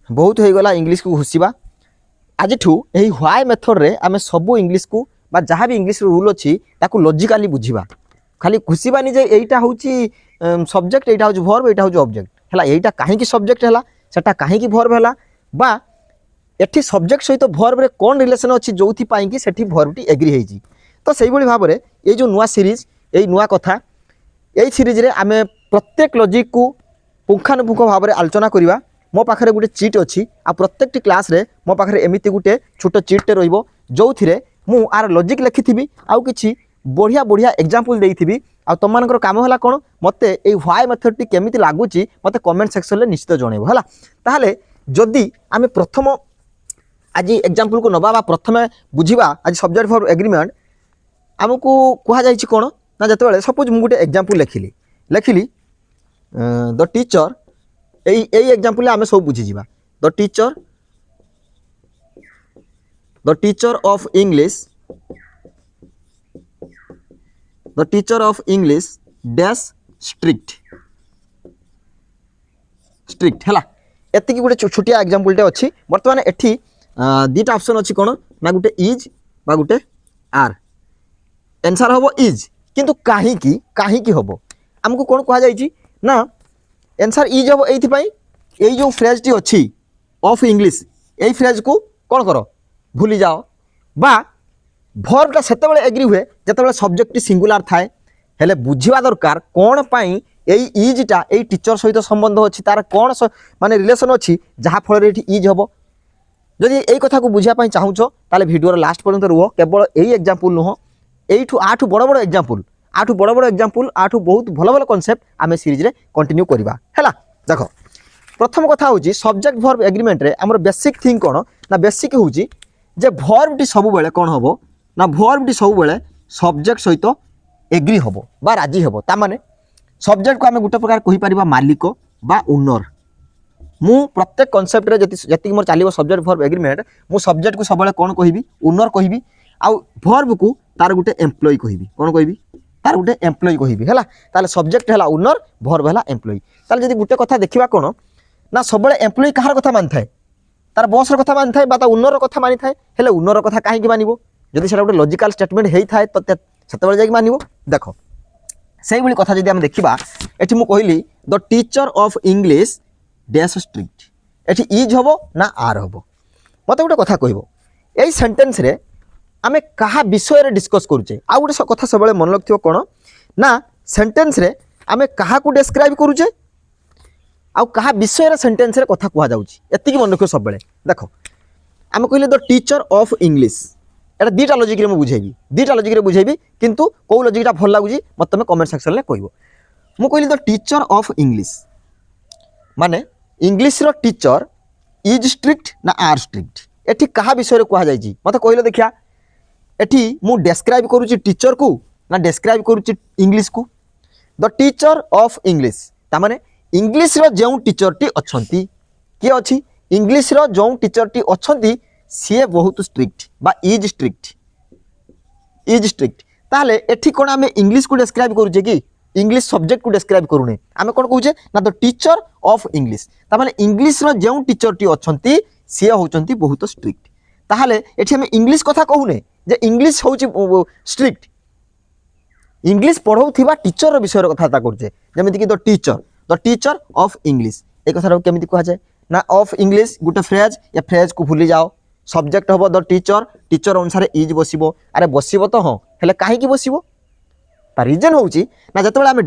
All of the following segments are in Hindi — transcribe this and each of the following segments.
बहुत हो गला इंग्लिश को घुषिबा आज यही व्हाई मेथड रे आम सब इंग्लिश को बा जहाँ भी इंग्लिश रूल अच्छी ताकू लॉजिकली बुझिबा खाली घुषिबानी जे एटा होची सब्जेक्ट एटा होची वर्ब एटा होची ऑब्जेक्ट हला एटा काहे की सब्जेक्ट हला सेटा काहे की वर्ब हला बा एठी सब्जेक्ट सहित वर्ब रे कोन रिलेशन अच्छी जोथि पाई कि सेठी वर्ब टी एग्री हेजी तो सेही भली भाबरे ए जो नुआ सीरीज ए नुआ कथा ए सीरीज रे आमे प्रत्येक लॉजिक को पुंखानुपुंख भाबरे आलोचना करिवा मो पाखरे गुटे चीट अच्छी आ प्रत्येक क्लास रे मो पाखरे एमिति गुटे छोट चीट रहिबो जोथिरे मु आर लॉजिक लिखिथिबी आउ किछि बढ़िया बढ़िया एग्जांपल देइथिबी आ तुम मानकर काम हला कोन मते ए व्हाई मेथड टी केमिति लागुची मते कमेंट सेक्शन रे निश्चित जणेबो हला ताहाले जदी आमे प्रथम आज एग्जांपल को नबा प्रथम बुझिबा आज सब्जेक्ट फॉर एग्रीमेंट आमको कहा जाइछि कोन ना जतबेले सपोज मु गुटे एग्जांपल लिखिली द टीचर এই एग्जांपल आमे सब बुझी जिबा the teacher of English dash strict हैला एति की गोटे छोटिया एग्जांपल टे अछि वर्तमान एठी दीटा ऑप्शन अछि कोन ना गुटे इज बा गुटे आर आंसर होबो इज किंतु काहे की होबो हमको कोन कहा जाइछि ना आंसर इज हम ये जो फ्रेज टी अच्छी ऑफ इंग्लिश यही फ्रेज को कौन कर भूली जाओ बा भर्बटा सेतेबेले एग्री हुए जितेबाला सब्जेक्ट सिंगुलार थाए हेले बुझिबा दरकार कौन पाई यही इजटा यही टीचर सहित संबंध अच्छी तार कौन माने रिलेशन अच्छी जहाँ फल ये इज हम जदि यही कथा को बुझापी चाहूच ताले वीडियो लास्ट पर्यंत रुह केवल यही एग्जांपल नुह यू आठू बड़ बड़ एग्जांपल आठू बहुत भल भल कॉन्सेप्ट आम सीरीज रे कंटिन्यू करवा है देख प्रथम कथा हूँ सब्जेक्ट वर्ब एग्रीमेंट रे आमर बेसिक थिंग कौन ना बेसिक हूँ जे वर्ब टी सब बेले कौन हम ना वर्ब टी सब बेले सब्जेक्ट सहित एग्री हम बा राजी हम ताने सब्जेक्ट को आम गोटे प्रकार कहीपर मालिक बा ओनर मु प्रत्येक कॉन्सेप्ट रे जति मोर चलो सब्जेक्ट वर्ब एग्रीमेंट मु सब्जेक्ट को सब कौन कहि ओनर कहि आउ वर्ब को तार गोटे एम्प्लॉय कहि कौन कहि तार गोटे एम्प्लॉय कहि है ताले सब्जेक्ट है ओनर वर्ब है एम्प्लॉय ताले जदि गोटे कथा देखा कौन ना सब एम्प्लॉय कहार कथा मानि थाए तार बॉस कथा मानि थाए बा ओनर कथा मानि थाए हेले ओनर कथा काहे मानिबो जदि सेटा गोटे लॉजिकल स्टेटमेंट हेई थाए तो सेतेबेले जाई मानिबो देखो सेही भली कथा जदि हम देखिबा एठी मु कहली the teacher of English dash strict एठी इज हबो ना आर हबो मते गोटे कथा कहबो एई सेंटेंस रे आमे कहा विषय रे डिस्कस करूचे आ गोटे कथा सबले मन रखथिबो कोन ना सेंटेंस रे आमे कहा को डिस्क्राइब करूचे आ कहा विषय रे सेंटेंस रे कथा कहा जाउची एति की मन रखियो सबले देखो आमे कहले the teacher of English Etah दीटा logic रे म बुझेबी किंतु को लॉजिकटा भल लागुची मते तुम कमेंट सेक्शन रे कहबो मु कहली द टीचर ऑफ इंग्लिश माने इंग्लिश रो टीचर इज स्ट्रिक्ट ना आर स्ट्रिक्ट एठी कहा विषय रे कहा जाइची मते कहले देखिया एठी मु डिस्क्राइब करूची टीचर को ना डिस्क्राइब करूची इंग्लिश को द टीचर ऑफ इंग्लिश ता माने इंग्लिश रो जो टीचर टी अछंती के अछि इंग्लिश रो जो टीचर टी अछंती सी बहुत स्ट्रिक्ट बा इज स्ट्रिक्ट ताले एठी कोन आमे इंग्लिश को डिस्क्राइब करूचे कि इंग्लिश सब्जेक्ट को डिस्क्राइब करूने आमे कोन कहूचे ना द टीचर ऑफ इंग्लिश ता माने इंग्लिश रो जो टीचर टी अछंती सी होचंती बहुत स्ट्रिक्ट ताहाले एठी आमे इंग्लिश कथा कहूने जे इंग्लिश होची स्ट्रिक्ट इंग्लिश पढ़ौथिबा टीचर रो विषय रो कथा करूचे जेमिति कि द टीचर ऑफ इंग्लिश ए कथा रो केमिति कहा जाय ना ऑफ इंग्लिश गुटे फ्रेज या फ्रेज को भूली जाओ सब्जेक्ट हम द टीचर अनुसार इज बसिबो अरे बसिबो तो हाँ हेले काहे की बसिबो ता रीजन होउची ना जतबेले आमे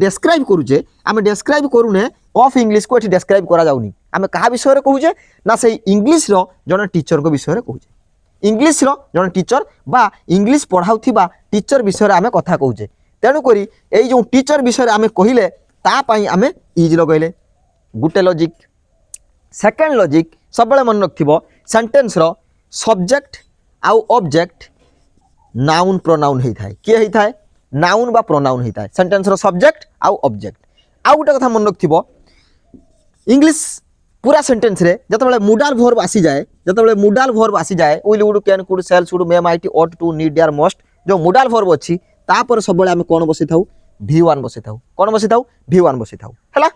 डिस्क्राइब करूने ऑफ इंग्लिश को एठी डिस्क्राइब करा जाउनी आमे कहा विषय रे कहूचे ना से इंग्लिश रो जने टीचर को विषय रे कहूचे इंग्लिश रो जने टीचर बा इंग्लिश पढ़ाउथिबा टीचर विषय रे आमे कथा कहूचे तेनु करी एई जो टीचर विषय रे आमे कहिले ता पई आमे इज लगैले गुटे लॉजिक सेकंड लॉजिक सबले मन रखथिबो सेंटेंस रो सब्जेक्ट आउ ऑब्जेक्ट नाउन प्रोनाउन हेई थाए के हेई थाए नाउन बा प्रोनाउन हेई थाए सेंटेंस रो सब्जेक्ट आउ ऑब्जेक्ट आउ गोटे कथा मन रखथिबो इंग्लिश पूरा सेंटेंस रे जतबेले मोडाल वर्ब आसी जाए will would can could shall should may might ought to need dare must जो मोडाल वर्ब अछि तापर सबले आमे कोन बसि थाउ v1 बसि थाउ कोन बसि थाउ v1 बसि थाउ हला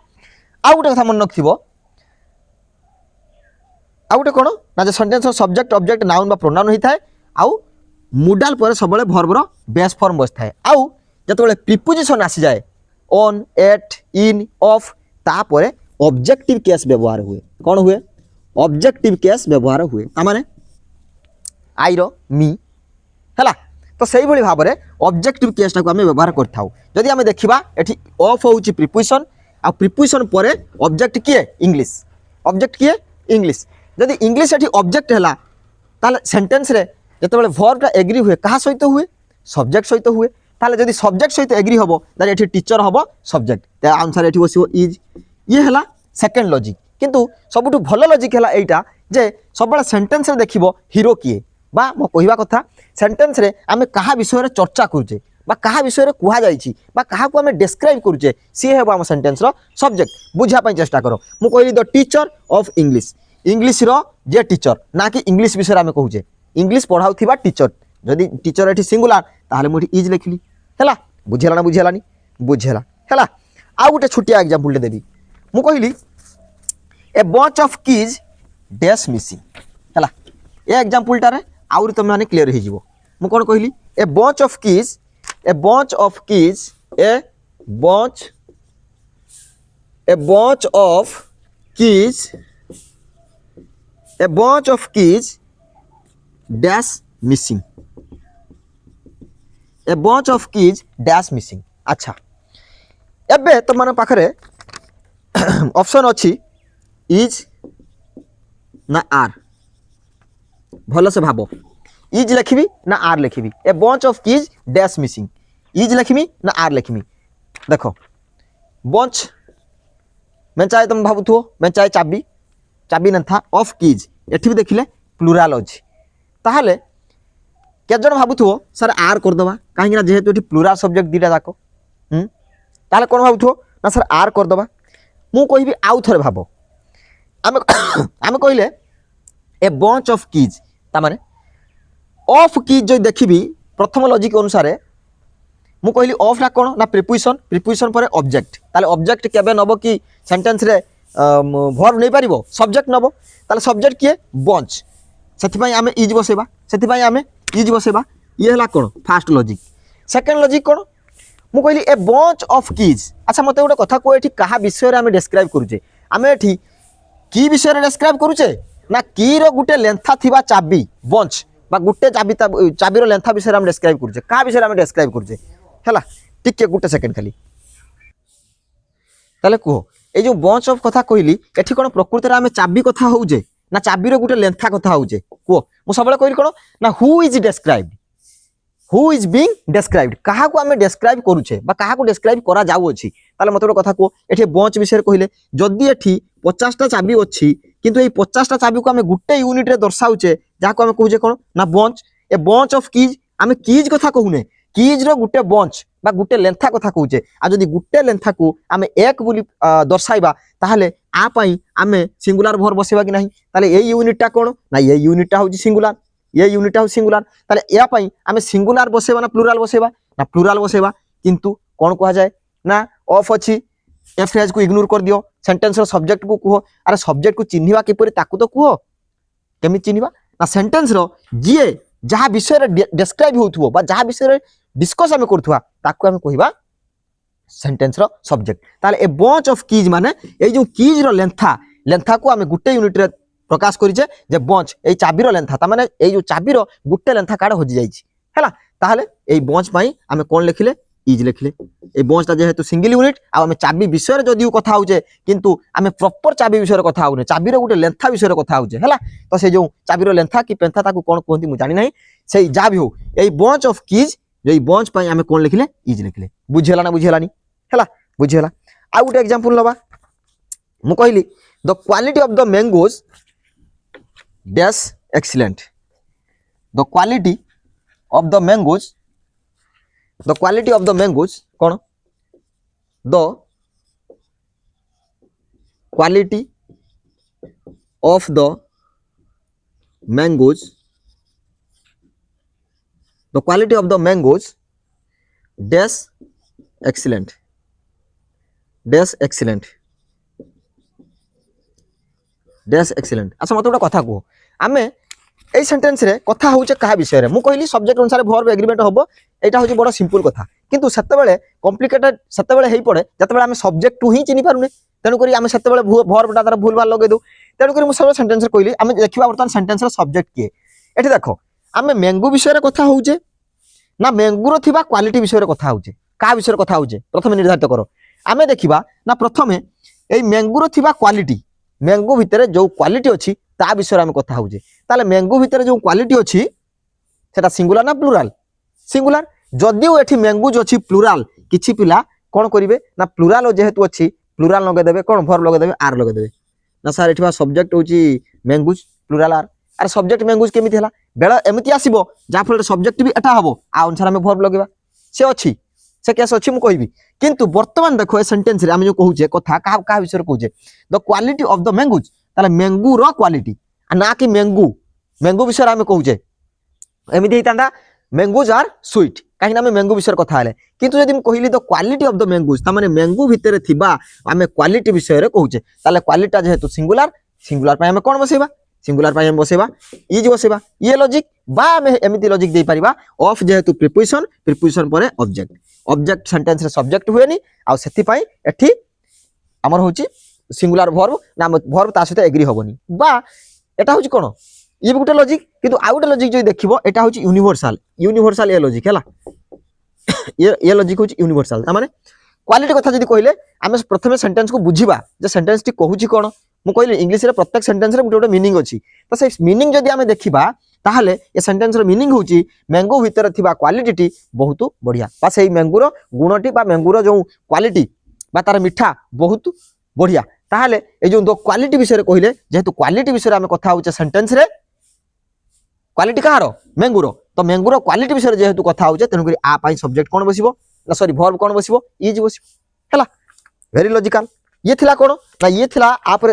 आउ गोटे कथा मन रखथिबो आउ गोटे कौन ना जो सेंटेंस सब्जेक्ट ऑब्जेक्ट नाउन बा प्रोनाउन होता है आउ मुडाल पर सब भर्बर बेस फॉर्म बस थाए आउ जो प्रिपोजिशन आसी जाए ऑन एट इन ऑफ तापर ऑब्जेक्टिव केस व्यवहार हुए कौन हुए ऑब्जेक्टिव केस व्यवहार हुए तामाने आई रो मी है तो से भाव में ऑब्जेक्टिव केसटा को आम व्यवहार करें आम देखा ये ऑफ हूँ प्रिपोजिशन आ प्रिपोजिशन पर ऑब्जेक्ट किए इंग्लिश ऑब्जेक्ट किए इंग्लिश जदि इंग्लिश ये ऑब्जेक्ट है ताले सेंटेंस रे जिते भर्बटा एग्री हुए क्या सहित हुए सब्जेक्ट सहित हुए ताले जदि सब्जेक्ट सहित एग्री हम ताले ये टीचर हम सब्जेक्ट आंसर ये बस इज ये है सेकेंड लॉजिक किंतु सबुठ भल लॉजिक है यहाँ जे सब सेंटेंस रे देखिबो हीरो किए बा मो कहवा कथा सेंटेंस रे आमे कहा विषय रे चर्चा करूचे बा कहा विषय रे कुहा जाइछि बा कहा को आमे डिस्क्राइब करूचे सी हेबो हम सेंटेंस रो सब्जेक्ट बुझा पई चेष्टा करो मु कहली the teacher of English English रो जे टीचर ना कि इंग्लिश विषय रे आमे कहूचे इंग्लिश पढ़ाउथिबा टीचर जदि टीचर एठी सिंगुलर ताहले मु एठी इज लिखली हैला बुझेला ना बुझेलानी बुझेला हैला आ गुटे छोटिया एग्जांपल ले देबी मु कहली ए bunch of keys dash missing हैला ए एग्जांपल टारे आउर तुम मैंने क्लीयर हो मु कौन कहली ए bunch of keys A bunch of keys A bunch of keys A bunch of keys dash missing A bunch of keys dash missing अच्छा एबे तुम मान पाखरे ऑप्शन अच्छी इज ना आर भल से भाव इज लिखी ना आर लिखी ए bunch of keys dash missing is लिखी ना आर लिखी देख बंच मैं चाहे तुम भावुथ मैं चाहे चाबी चाबी न था ऑफ कीज एठी भी देखिले प्लुराल अच्छी ताहले केजन भावुथ सर आर करदे कहीं जेहेतु ये प्लुराल सब्जेक्ट दुटा जाक ताहले कौन भावुथ ना सर आर करदे मु कहबी आउ थरे भाव आम आम कहले ए बंच ऑफ कीज तामाने ऑफ कीज जो देखी प्रथम लॉजिक अनुसार मु कहली ऑफ ला कौन ना प्रिपोजिशन प्रिपोजिशन पर ऑब्जेक्ट ताले ऑब्जेक्ट केबे नबो कि सेंटेंस रे वर्ब नहीं पारिबो सब्जेक्ट नबो ताले सब्जेक्ट किए बंच सेति आमे इज बसेबा सेति आमे इज बसेबा ये हला कौन फास्ट लॉजिक सेकंड लॉजिक कौन मु कहली ए बंच ऑफ कीज अच्छा मते गोटे कथा को एठी कहा विषय रे आमे डिस्क्राइब करूचे आमे एठी की विषय रे डिस्क्राइब करूचे ना की रो गुटे लेंथा थिबा चाबी बंच बा गुटे चाबी चाबी रो लेंथा विषय रे आमे डिस्क्राइब करूचे का विषय रे आमे डिस्क्राइब करूचे हला टिके गुटे सेकंड खाली ताले को ए जो बंच ऑफ कथा कहली एठी कोन प्रकृति रे आमे चाबी कथा होउजे ना चाबी रो गुटे लेंथा कथा होउजे को मु सबले कहली कोन ना who is described who is being described कहा को आमे डिस्क्राइब करूचे बा कहा को डिस्क्राइब करा जाउ अछि ताले मते गोटे कथा को एठी बंच विषय रे कहले जदी एठी 50 टा चाबी अछि किंतु ए 50 टा चाबी को आमे गुटे यूनिट रे दर्शाउचे जा को आमे कहूजे कोन ना bunch A bunch of keys आमे कीज कथा कहूने कीज रो गुटे बंच बा गुटे लेंथा कथा कहूचे आ जदी गुटे लेंथा को आमे एक बोली दर्शाइबा ताहले आ पई आमे सिंगुलर भर बसेबा कि नाही ताले ए यूनिटटा कोन ना ए यूनिटटा होची सिंगुलर ये यूनिट हाउ सिंगुलर ताले या पई आमे सिंगुलर बसेबा ना प्लुराल बसेबा किंतु कोन कहा जाए ना ऑफ अछि ए फ्रेज को इग्नोर कर दियो सेंटेंस रो सब्जेक्ट को कहो अरे सब्जेक्ट को चिन्हिबा किपरि ताकू तो कहो केमि चिन्हिबा ना सेंटेंस रो जे जहा विषय रे डिस्क्राइब होथुओ बा जहा विषय रे डिस्कस आमे करथुआ ताकू आमे कहिबा सेंटेंस रो सब्जेक्ट ताले ए बंच ऑफ कीज माने ए जो कीज रो लेंथा को आमे गुटे यूनिट रे प्रकाश करिजे जे बंच ए चाबीर लेंथा ता माने ए जो चाबीर गुटे लेंथा कार्ड होजी जाइछि हैला ताहले ए बंच पई आमे कोन लिखिले इज लिखिले ए बंचटा जेहेतु सिंगल यूनिट आ आमे चाबी विषय रे जदिउ कथा होउचे किंतु आमे प्रॉपर चाबी विषय रे कथा होउने चाबीर गुटे लेंथा विषय रे कथा होउचे हैला तो से जो चाबीर लेंथा कि पेंथा ताकू कोन कहंती मु जानि नाही सेई जा भी हो ए bunch of keys J bunch पई आमे कोन लिखिले इज लिखिले बुझेला ना बुझेलानी हैला बुझेला आ गुटे एग्जांपल लबा मु कहली the quality of the mangoes dash excellent the quality of the mangoes कौन the quality of the mangoes dash excellent dash excellent. ଆଚ୍ଛା ମୋତେ ଗୋଟେ କଥା କୁହ, ଆମେ এই সেন্টেন্সরে কথা হচ্ছে কাহা বিষয়ে মু কহিলি সবজেক্ট অনুসারে ভর্ব এগ্রিমেন্ট হব, এইটা হচ্ছে বড় সিম্পল কথা, কিন্তু সেতবে কমপ্লিকেটেড সেতবে হয়ে পড়ে যেতবে আমি সবজেক্ট টু হি চিনি পারুনি, তেণুকরি আমি সেতবে ভর্বটা তার ভুল ভাল লগাই দেউ। তেণুকরি মু সব সেন্টেন্সরে কহিলি আমি দেখা বর্তমান সেন্টেন্সর সবজেক্ট কিଏ। এটি দেখ আমি ম্যাঙ্গো বিষয়ে কথা হচ্ছে না ম্যাঙ্গোর থিবা কোয়ালিটি বিষয়ে কথা হচ্ছে, কাহা বিষয়ে কথা হচ্ছে প্রথমে নির্ধারিত কর। আমি দেখিবা না প্রথমে এই ম্যাঙ্গোর থিবা কোয়ালিটি, ম্যাঙ্গো ভিতরে যে কোয়ালিটি অছি তা বিষয়ে আমি কথা হচ্ছে। তাহলে ম্যাঙ্গো ভিতরে যে কোয়ালিটি অছি সেটা সিঙ্গুলার না প্লুরাল? সিঙ্গুলার। যদিও এটি ম্যাঙ্গুজ অছি প্লুরাল, কিছু পিলা কোণ করবে না প্লুরাল যেহেতু অছি প্লুরাল লগাইদেবে, কোণ ভর্ব লগাইদেবে আর লগাইদেবে না স্যার এটি সবজেক্ট হচ্ছে ম্যাঙ্গুজ প্লুরাল আর সবজেক্ট ম্যাঙ্গুজ কেমিতি হলা বেড়া এমিতি আসব যাফলে সবজেক্ট বি এটা হব আ অনুসারে আমি ভর্ব লগাইবা সে অছি, সে কেস অছি মু কইবি। কিন্তু বর্তমান দেখো এই সেন্টেন্সরে আমি যে কହୁছে কথা কাহা কাহা বিষয়ে কହୁছে দ কোয়ালিটি অফ দ ম্যাঙ্গুজ, তাহলে ম্যাঙ্গুর কোয়ালিটি না কি ম্যাঙ্গু, ম্যাঙ্গো বিষয়ে আমি কହୁছে এমিতি হইতান্তা ম্যাঙ্গুজ আর সুইট, কাহিনা আমি ম্যাঙ্গো বিষয়ে কথা হলে। কিন্তু যদি আমি কহিলি দ কোয়ালিটি অফ দ ম্যাঙ্গুজ তার মানে ম্যাঙ্গো ভিতরে থিবা আমি কোয়ালিটি বিষয়ে কହୁছে, তাহলে কোয়ালিটিটা যেহেতু সিঙ্গুলার, সিঙ্গুলার পাই আমি কোণ বসাইবা, সিঙ্গুলার পাই আমি বসাইবা ইজ বসাইবা। ইয়ে লজিক বা আমি এমিতি লজিক দেই পারিবা অফ যেহেতু প্রিপোজিশন, প্রিপোজিশন পরে অবজেক্ট, অবজেক্ট সেন্টেন্সরে সবজেক্ট হুয়েনি আর সেথিপাই এটি আমার হচ্ছে সিঙ্গুলার ভর্ব না ভর্ব তার সাথে এগ্রি হবনি, বা এটা হচ্ছে কোণ ইয়ে গোটে লজিক। কিন্তু আউ গোটে লজিক যদি দেখব এটা হচ্ছে ইউনিভর্সাল, ইউনিভর্সাল এ লজিক হেলা, এ লজিক হচ্ছে ইউনিভর্সাল। তার মানে কোয়ালিটি কথা যদি কহিলে আমি প্রথমে সেন্টেন্স কু বুঝিবা যে সেন্টেন্সটি কହୁছি কোণ। মু কহিলি ইংলিশরে প্রত্যেক সেন্টেন্সরে গোটে গোটে মিনিং অছি, তো সেই মিনিং যদি আমি দেখিবা তাহলে এ সেন্টেন্সর মিনিং হচ্ছে ম্যাঙ্গো ভিতরে থিবা কোয়ালিটিটি বহুত বঢ়িয়া, বা সেই ম্যাঙ্গোর গুণটি বা ম্যাঙ্গোর যে কোয়ালিটি বা তার মিঠা বহুত বঢ়িয়া। তাহলে এই যে কোয়ালিটি বিষয়ে কহিলে যেহেতু কোয়ালিটি বিষয়ে আমি কথা হচ্ছে সেন্টেন্সরে, কোয়ালিটি কাହାର ম্যাঙ্গোর, তো ম্যাঙ্গোর কোয়ালিটি বিষয়ে যেহেতু কথা হচ্ছে তেণুক আ পাই সবজেক্ট কোণ বসিব না সরি ভর্ব কোণ বসিব ইজ বসিব হেলা। Very logical. ইয়ে থিলা কোণ না ইয়ে থিলা আপরে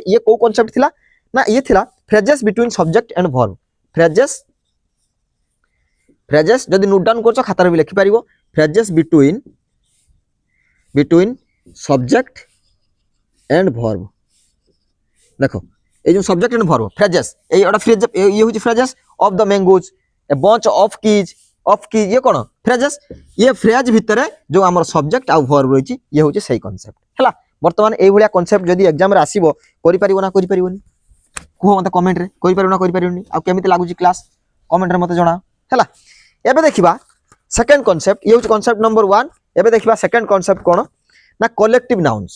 ইয়ে কো কনসেপ্ট থিলা না ইয়ে থিলা phrases between subject and verb. Phrases phrases যদি নোট ডাউন করছো খাতারে বি লিখি পারিব phrases between between subject and verb. দেখো এই যে সবজেক্ট এন্ড ভর্ব ফ্রেজেস এই ওটা ফ্রেজ ইয়ে হচ্ছে phrases of the mangoes a bunch of keys ইয়ে কোণ ফ্রেজেস ইয়ে ফ্রেজ ভিতরে যে আমার সবজেক্ট আউ ভর্ব রয়েছে ইয়ে হচ্ছে সেই কনসেপ্ট হেলা। বর্তমান এই ভলিয়া কনসেপ্ট যদি এক্সামে আসিব করি পারিব না করি পারিবনি কুহ মতে কমেন্টরে করি পারিব না করি পারিবনি আর কেমিতি লাগুছি ক্লাস কমেন্টরে মতে জনা হেলা। এবে দেখিবা সেকেন্ড কনসেপ্ট ইয়ে হচ্ছে কনসেপ্ট নম্বর 1। এবে দেখিবা সেকেন্ড কনসেপ্ট কোণ না কলেক্টিভ নাউন্স।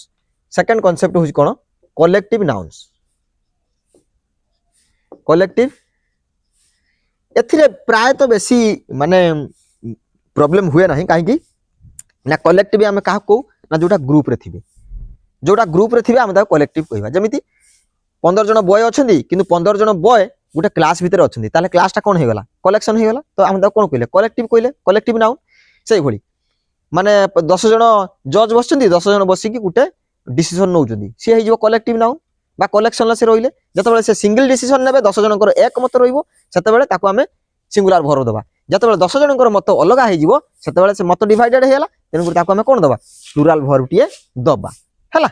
সেকেন্ড কনসেপ্ট হচ্ছে কোণ কলেক্টিভ নাউন্স। কলেক্টিভ এথিরে প্রায় তো বেশি মানে প্রবলেম হুয়ে না কাহিঁকি না কলেক্টিভ আমি কাহা কৌ না যেটা গ্রুপরে থিবে, যেটা গ্রুপরে থিবে আমি তাকে কলেক্টিভ কহিবা। যেমিতি 15 জন বয় অছন্তি কিন্তু 15 জন বয় গোটে ক্লাস ভিতরে অছন্তি, তাহলে ক্লাসটা কোণ হয়ে গলা কলেকশন হয়ে গলা, তো আমি তাকে কোণ কইলে কলেক্টিভ কইলে কলেক্টিভ নাউন। সেইভଳି মানে 10 জন জজ বসছন্তি 10 জন বসিকি গোটে ডিসিশন নউছন্তি সি হয়ে যাব কলেক্টিভ নাউন বা কলেকশন সে রইলে। যেতবে সে সিঙ্গল ডিসিশন নেবে 10 জনଙ୍କର একমত রহিব সেতবে তাকে আমি সিঙ্গুলার ভর্ব দেবা। যেতবে 10 জনଙ୍କର মত অলগা হয়ে যাব সেতবে সে মত ডিভাইডেড হয়ে গলা তেণু তাকে আমি কোণ দেবা প্লুরাল ভর্বটিয়ে দেবা হেলা।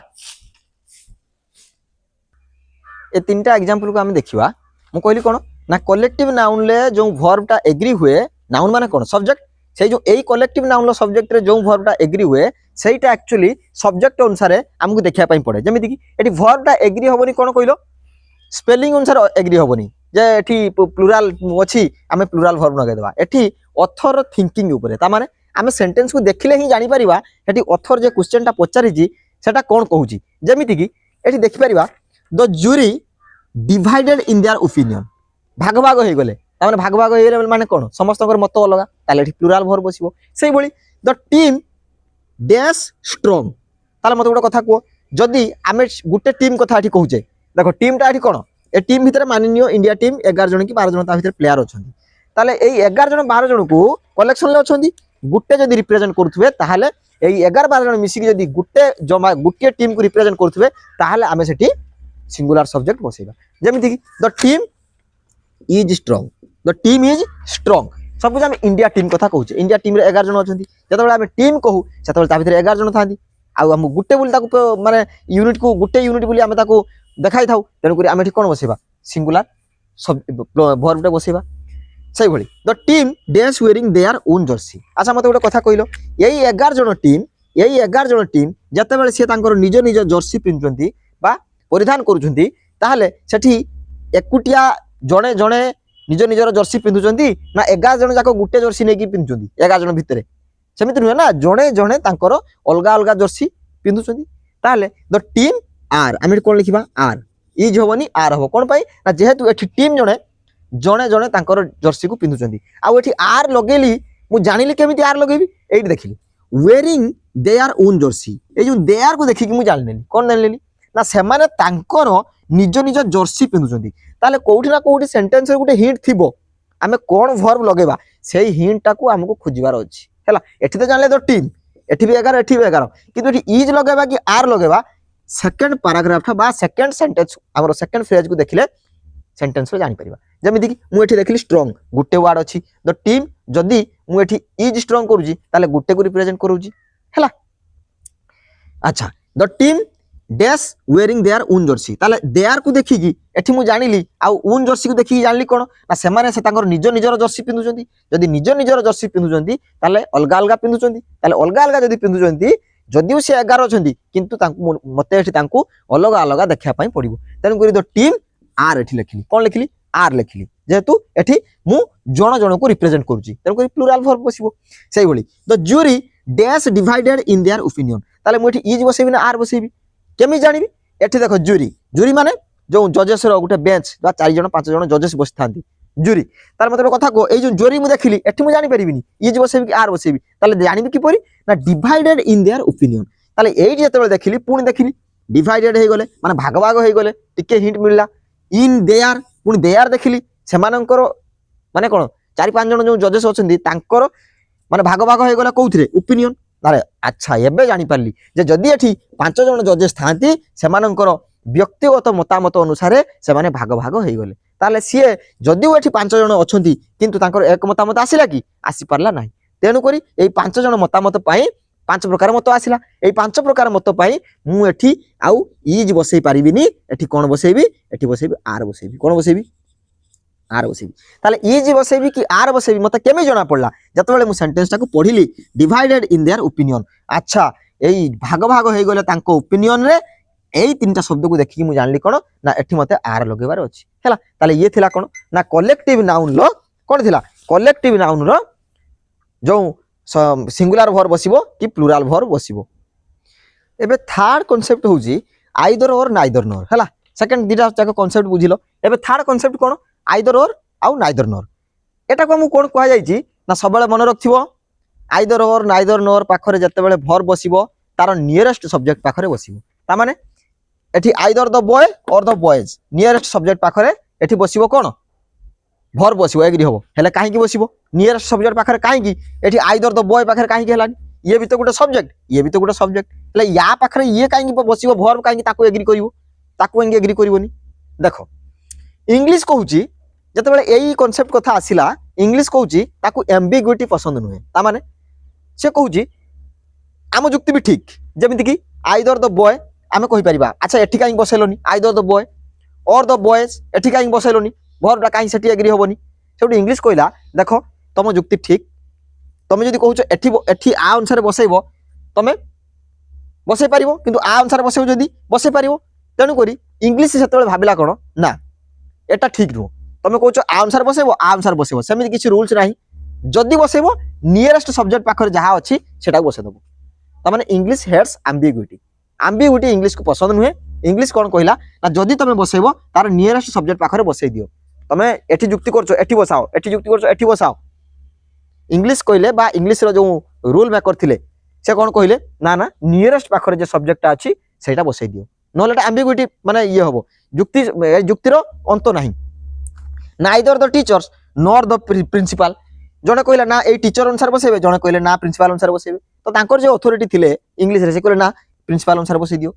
ए 3टा एग्जांपल को आम देखा मु कहली कौन ना कलेक्टिव नाउन ले जो भर्बटा एग्री हुए नाउन माने कौन सब्जेक्ट से जो एई कलेक्टिव नाउन सब्जेक्ट रे जो भर्बटा एग्री हुए सेटा एक्चुअली सब्जेक्ट अनुसार आमको देखा पड़े। जमीती कि एटी भर्बटा एग्री होबनी कौन कहलो स्पेलिंग अनुसार एग्री होबनी जे एठी प्लुराल अछि आमे प्लुराल भर्ब लगे देबा। एठी ऑथर थिंकिंग ऊपर ता माने आमे सेंटेंस को देखिले ही जानि परिबा एठी ऑथर जे क्वेश्चन टा पचारिजी सेटा कोन कहूची। जमीती कि एठी देखि परिबा the jury divided in their opinion भाग भाग हो गले तामाने भाग भाग हो गले माने कोन समस्तकर मत अलगा ताले एठी प्लुराल भर्ब बसिबो। सेई भली द टीम डैश स्ट्रांग ताले मते गोटे कथा को जदी आमे गुटे टीम कथा एठी कहूचे देखो टीम टा एठी कोन ए टीम भितर माननीय इंडिया टीम 11 जन कि 12 जन ता भितर प्लेयर अछंती ताले एई 11 जन 12 जन को कलेक्शन ले अछंती गुटे जदी रिप्रेजेंट करथुवे ताहाले एई 11 12 जन मिसिक जदी गुटे जमा गुटे टीम को रिप्रेजेंट करथुवे ताहाले आमे सेठी सिंगुलर सब्जेक्ट बसेगा। जमीती कि the team is strong the team is strong सब आम इंडिया टीम कथा कहूँ इंडिया टीम रे 11 जन अछंती जतबेले आम टीम कहू सेतबेले ता भितर 11 जन थांती आउ हम गुटे बोली ताकू माने यूनिट को गुटे यूनिट बोली आम ताकू দেখাই থাও তেণুকরি আমি এটি কোণ বসাইবা সিঙ্গুলার ভর্বটা বসাইবা সেইভাবে the team dash wearing their own jersey. আচ্ছা মতো গোটে কথা কইল এই 11 জন টিম যেতবে সে তাঁর নিজ নিজ জর্সি পিঁধুচ্ছেন বা পরিধান করছেন তাহলে সেটি একুটিয়া জনে জনে নিজ নিজের জর্সি পিঁধুচ্ছেন না 11 জন যাক গোটে জর্সি নেই পিঁধুচ্ছেন 11 জন ভিতরে সেମିତି নুহে না জনে জনে তাঁর অলগা অলগা জর্সি পিঁধুচ্ছেন তাহলে দ টিম আর আমি কোণ লিখিবা আর ইজ হবনি আর হব কোণ পাই না যেহেতু এটি টিম জনে জনে জনে তাঁর জর্সি কু পিঁধুচ্ছেন আউ এটি আর লগাইলি মু জানিলি কেমিতি আর লগাইবি এইটি দেখিলি ওয়েরিং দেয়ার ওন জর্সি এই যে দেয়ার কু দেখিকি মু জানিনেলি কোণ জানিলি না সেমানে তাঁকর নিজ নিজ জর্সি পিঁধুচ্ছেন তাহলে কোউঠি না কোউঠি সেন্টেন্সরে গোটে হিন্ট থিব আমি কোণ ভর্ব লগাইবা সেই হিন্টটাকু আমাকে খুঁজবার ଅଛି ହେଲା এটি তো জানলে তো টিম এটি বি 11 এটি বি 11 কিন্তু এটি ইজ লগাইবা কি আর লগাইবা সেকেন্ড প্যারাগ্রাফটা বা সেকেন্ড সেন্টেন্স আমার সেকেন্ড ফ্রেজ কু দেখিলে সেন্টেন্স রে জানি পারিবা যেମିତି কি মু এটি দেখিলি স্ট্রং গোটে ওয়ার্ড ଅଛି দ টিম যদি মু এটি ইজ স্ট্রং କରୁଛି তাহলে গোটে কু রিপ্রেজেন্ট କରୁଛି ହେଲା আচ্ছা the team dash wearing their own jersey তাহলে দেয়ার কু দেখিকি এটি মু জানিলি আউ ওন জর্সি কু দেখিকি জানিলি কোন না সেমানে সে তাঙ্কর নিজ নিজর জর্সি পিঁধুଛନ୍ତି যদি নিজ নিজর জর্সি পিঁধুଛନ୍ତି তাহলে অলগা অলগা পিঁধুଛନ୍ତି তাহলে অলগা অলগা যদি পিঁধুଛନ୍ତି যদিও সে 11 অଛନ୍ତି কিন্তু তাଙ୍କୁ মতে এটি তাଙ୍କୁ অলগা অলগা দেখা পাই পড়িব তেণু করি দ টিম আর এটি লিখিলি কোন লিখিলি আর লিখিলি যেহেতু এটি মু জন জনকু রিপ্রেজেন্ট করছি তেণু করি প্লুরাল ফর্ম বসিব সেইভাবে the jury dash divided in their opinion তাহলে মু এটি ইজ বসাইবি না আর বসাইবি কেমি জানিবি এটি দেখো জুরি জুরি মানে যে জজেসর গোটে বেঞ্চ বা 4 জন 5 জন জজেস বসি থাকি জুরি তার মধ্যে কথা কো এই যে জুরি মু দেখিলি এটি মু জানি পারিবিনি ইজ বসাইবি কি আর বসাইবি তাহলে জানিবি কিপরি না ডিভাইডেড ইন দেয়ার ওপিনিয়ন তাহলে এইটি যেতবে দেখিলি পুଣି দেখিলি ডিভাইডেড হয়ে গলে মানে ভাগ ভাগ হয়ে গলে টিকে হিন্ট মিললা ইন দেয়ার পুଣି দেয়ার দেখিলি সেমানଙ୍କର মানে কোন 4-5 জন যে জজেস অଛନ୍ତି তাଙ୍କର মানে ভাগ ভাগ হয়ে গলে কোউথিরে ওপিনিয়ন তাহলে আচ্ছা এবে জানি পারলি যে যদি এটি 5 জন জজেস থাকি সেমানଙ୍କର ব্যক্তিগত মতামত অনুসারে সেমানে ভাগ ভাগ হয়ে গলে তাহলে সিয়ে যদিও এটি 5 জন অଛନ୍ତି কিন্তু তাଙ୍କର এক মতামত আসিলা কি আসি পারলা নাই তেণু করি এই 5 জন মতামত পাই 5 প্রকার মত আসিলা এই 5 প্রকার মত পাই মু এটি আউ ইজ বসাই পারিবিনি এটি কোন বসাইবি এটি বসাইবি আর বসাইবি কোন বসাইবি আর বসাইবি তাহলে ইজ বসাইবি কি আর বসাইবি মতে কেমে জনা পড়লা যেতবেলে মু সেন্টেন্সটাকু পড়িলি ডিভাইডেড ইন দেয়ার ওপিনিয়ন আচ্ছা এই ভাগ ভাগ হয়ে গলে তাঙ্ক ওপিনিয়ন রে এই তিনটা শব্দকু দেখি মু জানলি কোন না এটি মতে আর লগাইবার ଅଛି হেলা তাহলে ইয়ে থিলা কোন না কলেক্টিভ নাউন লো কোন থিলা কলেক্টিভ নাউন র जो सिंगुलर भर बसिबो कि प्लुराल भर बसिबो एबे थर्ड कांसेप्ट होउजी आइदर और नाइदर नॉर हैला सेकंड दिटा जाक कांसेप्ट बुझिलो एबे थर्ड कांसेप्ट कोन आइदर और आउ नाइदर नॉर एटा को मु कोन कहै जाईची ना सबले मन रखथिबो आइदर और नाइदर नॉर पाखरे जते बेले भर बसिबो तार नियरेस्ट सब्जेक्ट पाखरे बसिबो ता माने एठी आइदर द बॉय और द बॉयज नियरेस्ट सब्जेक्ट पाखरे एठी बसिबो कोन भर बसिबो एग्री हबो हेले काहे की बसिबो नियरेस्ट सब्जेक्ट पाखरे काहे की एठी आइदर द बॉय पाखरे काहे की हेलानी ये भी तो गोटे सब्जेक्ट ये भी तो गोटे सब्जेक्ट हेले या पाखरे ये काहे की बसिबो भर काहे की ताको एग्री करिवो ताको एग्री करिवोनी देखो इंग्लिश कहूची जते बेले एई कांसेप्ट कथा आसिला इंग्लिश कहूची ताको एम्बिग्युइटी पसंद नुहे ता माने से कहूची आम जुक्ति भी ठीक जेमिति की आइदर द बॉय आमे कहि परिबा अच्छा एठी काहे बसेलोनी आइदर द बॉय और द बॉयज एठी काहे बसेलोनी भरटा कहीं से एग्री हेनी से इंग्लिश कहला देख तुम जुक्ति ठीक तुम जो कौच एठी आ अनुसार बसैब तुम बसई पार कि आ अनुसार बसैब जदि बसई पार तेणुक इंग्लिश से भाविला कौन ना एटा ठीक नुह तुम कौच आ अनुसार बसैब आ अनुसार बसैब सेमती किसी रूल्स ना जदि बसैब नियरेस्ट सब्जेक्ट पाखे जहाँ अच्छी से बसईदेव तमें English heads ambiguity ambiguity English को पसंद नुहे इंग्लिश कौन कहला ना जदि तुम बसैब तार नियरेस्ट सब्जेक्ट पाखे बसई दियो तमें एठी जुक्ति करछो एठी बसाओ एठी जुक्ति करछो एठी बसाओ इंग्लिश कहले बा इंग्लिश रो जो रूल मेकर थिले से कोन कहले ना ना नियरेस्ट पाखरे जे सब्जेक्ट अछि सेटा बसई दियो नहले एम्बिग्युइटी माने ये हबो जुक्तिर अंत नाही neither the teachers nor the principal जने कहला ना ए टीचर अनुसार बसैबे जने कहले ना प्रिंसिपल अनुसार बसैबे तो तांकर जे अथॉरिटी थिले इंग्लिश रे से कहले ना प्रिंसिपल अनुसार बसई दियो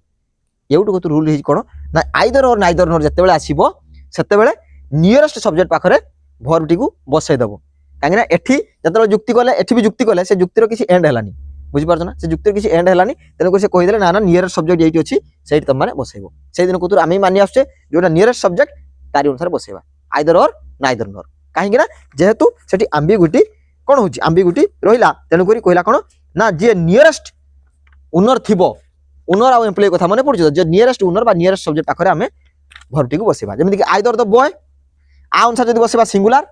एउटो को रूल हे कोन ना आइदर और नाइदर नॉर जते बेले आसीबो सेते बेले नियरेस्ट सब्जेक्ट पाखरे भर्बटी को बसई देव कहीं एठी जब जुक्ति कले एठी भी जुक्ति कले से जुक्तिर किसी एंड हेलानी বুঝিপারছ না, সে যুক্তির কিছু এন্ড হেলানি, তেণুকরি সে কহিদেলে না না নিয়রেস্ট সবজেক্ট এইটি অছি, সেইটি তুমি বসাইব। সেই দিন কতুর আমি মানি আসছে যেটা নিয়রেস্ট সবজেক্ট তারি অনুসারে বসাইবা, আইদর অর নাইদর নর। কাহিଁକି ନା যেহেতু সেটি আম্বিগুইটি কোন হচ্ছে আম্বিগুইটি রহিলা, তেণুকরি কহিলা কোন না যে নিয়রেস্ট উনর থিব, উনর আর এমপ্লয়ি কথা মনে পড়ছে, যে নিয়রেস্ট উনর বা নিয়রেস্ট সবজেক্ট পাখরে আমি ভর্বটিকে বসাইবা। যেমিতি আইদর দ বয় আ অনুসারে যদি বসাইবা সিঙ্গুলার,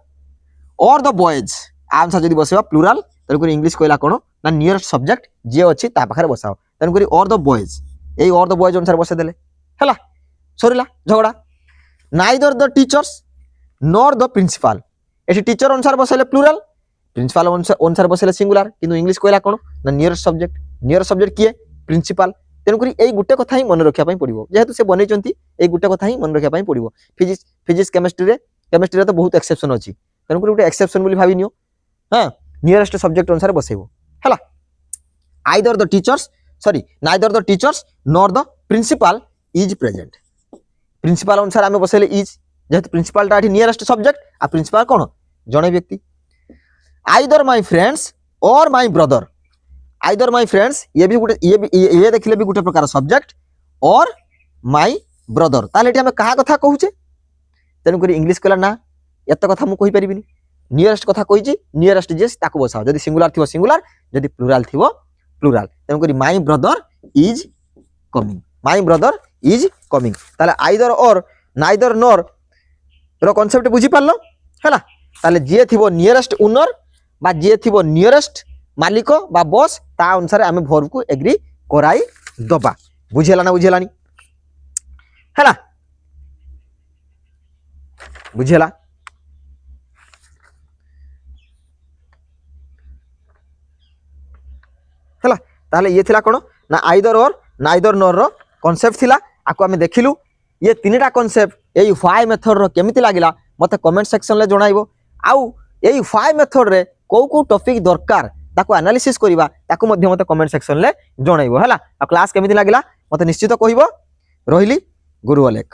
অর দ বয়েজ আ অনুসারে যদি বসাইবা প্লুরাল, তেণুকরি ইংলিশ কহিলা কোন না নিয়রেস্ট সবজেক্ট যে অছি তা পাখরে বসাও, তেণুকরি অর দ বয়েজ, এই অর দ বয়েজ অনুসারে বসাই দেলে হেলা, সরিলা ঝগড়া। নাইদর দ টিচর্স নর দ প্রিন্সিপাল, এটি টিচর অনুসারে বসাইলে প্লুরাল, প্রিন্সিপাল অনুসারে বসাইলে সিঙ্গুলার, কিন্তু ইংলিশ কহিলা কোন না নিয়রেস্ট সবজেক্ট, নিয়রেস্ট সবজেক্ট কিয়ে প্রিন্সিপাল। তেণুকরি এই গোটে কথা হি মনে রখিয়া পাই পড়িব, যেহেতু সে বনাইছন্তি এই গোটে কথা হি মনে রখিয়া পাই পড়িব। ফিজিক্স কেমিস্ট্রি তো বহুত এক্সেপশন ଅଛି, তেণুকরি গোটে এক্সেপশন বলি ভাবি নিও। হ্যাঁ, নিয়রেস্ট সবজেক্ট অনুসারে বসাইব হেলা। আইদর দ টিচর্স সরি নাইদর দ টিচর্স নর দ প্রিন্সিপাল ইজ প্রেজেন্ট, প্রিন্সিপাল অনুসারে আমি বসাইলে ইজ, যেহেতু প্রিন্সিপালটা এটি নিয়রেস্ট সবজেক্ট আর প্রিন্সিপাল কোন জনে ব্যক্তি। Either my friends or my brother, either my friends ইয়ে भी গোটে ইয়ে দেখিলে भी গোটে প্রকার সবজেক্ট, অর মাই ব্রদর, তাহলে এটি আমি কাহা কথা কহুছে, তেণুকরি ইংলিশ কহিলা না এত কথা মু কহি পারিবিনি, নিয়রেস্ট কথা কইছি, নিয়রেস্ট যে তাকে বসাও, যদি সিঙ্গুলার থিব সিঙ্গুলার, যদি প্লুরাল থিব প্লুরাল, তেণুকরি my brother is coming, my brother is coming. তাহলে আইদর অর নাইদর নর র কনসেপ্ট বুঝি পারল হেলা। তাহলে যে থিব নিয়রেস্ট উনর বা যে থিব নিয়রেস্ট মালিক বা বস তা অনুসারে আমি ভর্বকু এগ্রি করাই দবা। বুঝিলা না বুঝিলানি হেলা, বুঝিলা। ହେଲା ତାହେଲେ ଇଏ ଥିଲା କ'ଣ ନା ଆଇଦର ଅର୍ ନାଇଦର ନର୍ ର କନସେପ୍ଟ ଥିଲା, ଆକୁ ଆମେ ଦେଖିଲୁ। ଇଏ ତିନିଟା କନସେପ୍ଟ ଏଇ ହ୍ୱାଇ ମେଥଡର କେମିତି ଲାଗିଲା ମୋତେ କମେଣ୍ଟ ସେକ୍ସନରେ ଜଣାଇବ। ଆଉ ଏଇ ହ୍ୱାଇ ମେଥଡରେ କୋଉ କୋଉ ଟପିକ୍ ଦରକାର ତାକୁ ଆନାଲିସିସ୍ କରିବା ତାକୁ ମଧ୍ୟ ମୋତେ କମେଣ୍ଟ ସେକ୍ସନରେ ଜଣାଇବ ହେଲା। ଆଉ କ୍ଲାସ୍ କେମିତି ଲାଗିଲା ମୋତେ ନିଶ୍ଚିତ କହିବ। ରହିଲି, ଗୁରୁ ଅଲେଖ।